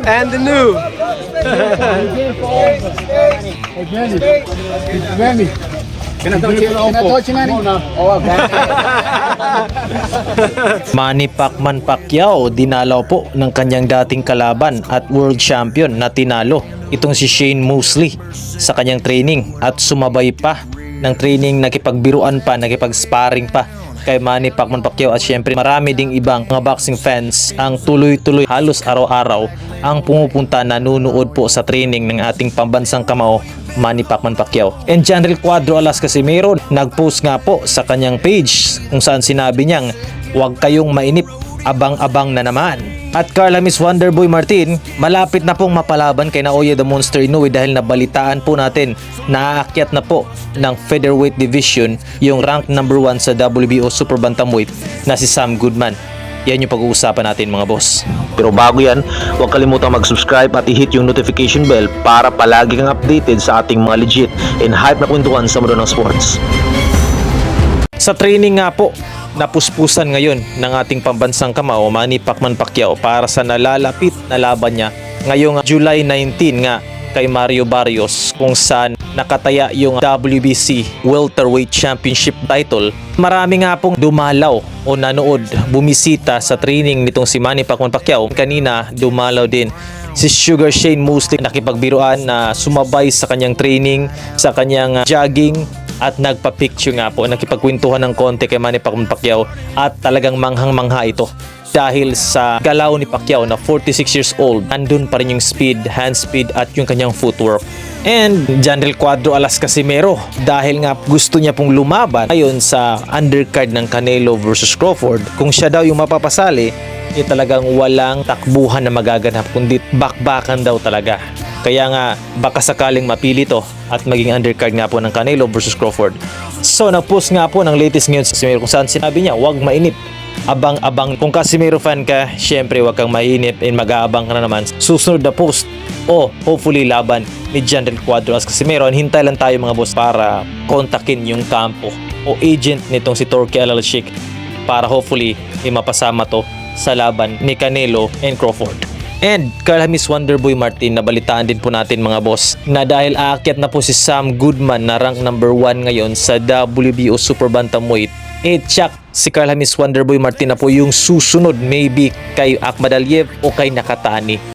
And the new. Manny Pacman Pacquiao dinalaw po ng kanyang dating kalaban at world champion na tinalo itong si Shane Mosley sa kanyang training at sumabay pa ng training, nakipagbiruan pa, nakipag-sparring pa kay Manny Pacman Pacquiao. At syempre marami ding ibang mga boxing fans ang tuloy-tuloy halos araw-araw ang pumupunta, nanunood po sa training ng ating pambansang kamao Manny Pacman Pacquiao. And General Cuadro Alas Casimero nag-post nga po sa kanyang page kung saan sinabi niyang huwag kayong mainip, abang-abang na naman. At Carlamis Wonderboy Martin malapit na pong mapalaban kay Naoya the Monster Inoue dahil nabalitaan po natin na aakyat na po ng featherweight division yung rank number 1 sa WBO Super Bantamweight na si Sam Goodman. Yan yung pag-uusapan natin mga boss. Pero bago yan, huwag kalimutang mag-subscribe at i-hit yung notification bell para palagi kang updated sa ating mga legit and hype na kwentuhan sa mundo ng sports. Sa training nga po, napuspusan ngayon ng ating pambansang kamao Manny Pacman Pacquiao para sa nalalapit na laban niya ngayong July 19 nga kay Mario Barrios, kung saan nakataya yung WBC Welterweight Championship title. Marami nga pong dumalaw o nanood, bumisita sa training nitong si Manny Pacman Pacquiao. Kanina dumalaw din si Sugar Shane Mosley, nakipagbiruan na sumabay sa kanyang training, sa kanyang jogging, at nagpa-picture nga po, nakipagkwentuhan ng konti kay Manny Pacman Pacquiao. At talagang manghang-mangha ito dahil sa galaw ni Pacquiao na 46 years old, andun pa rin yung speed, hand speed at yung kanyang footwork. And General Cuadro Alas Casimero, dahil nga gusto niya pong lumaban ngayon sa undercard ng Canelo versus Crawford, kung siya daw yung mapapasali, talagang walang takbuhan na magaganap kundi bakbakan daw talaga. Kaya nga baka sakaling mapili to at maging undercard nga po ng Canelo versus Crawford. So nag-post nga po ng latest ngayon sa Casimero kung saan sinabi niya huwag mainip, abang-abang. Kung Casimero fan ka, syempre huwag kang mainip and mag-aabang ka na naman susunod na post o hopefully laban ni General Cuadro Alas Casimero. And hintay lang tayo mga boss para kontakin yung kampo o agent nitong si Torque Al Sheikh para hopefully mapasama to sa laban ni Canelo and Crawford. And Carlamis Wonderboy Martin, nabalitaan din po natin mga boss na dahil aakyat na po si Sam Goodman na rank number 1 ngayon sa WBO Super Bantamweight, tsak si Carlamis Wonderboy Martin na po yung susunod maybe kay Akhmadaliev o kay Nakatani.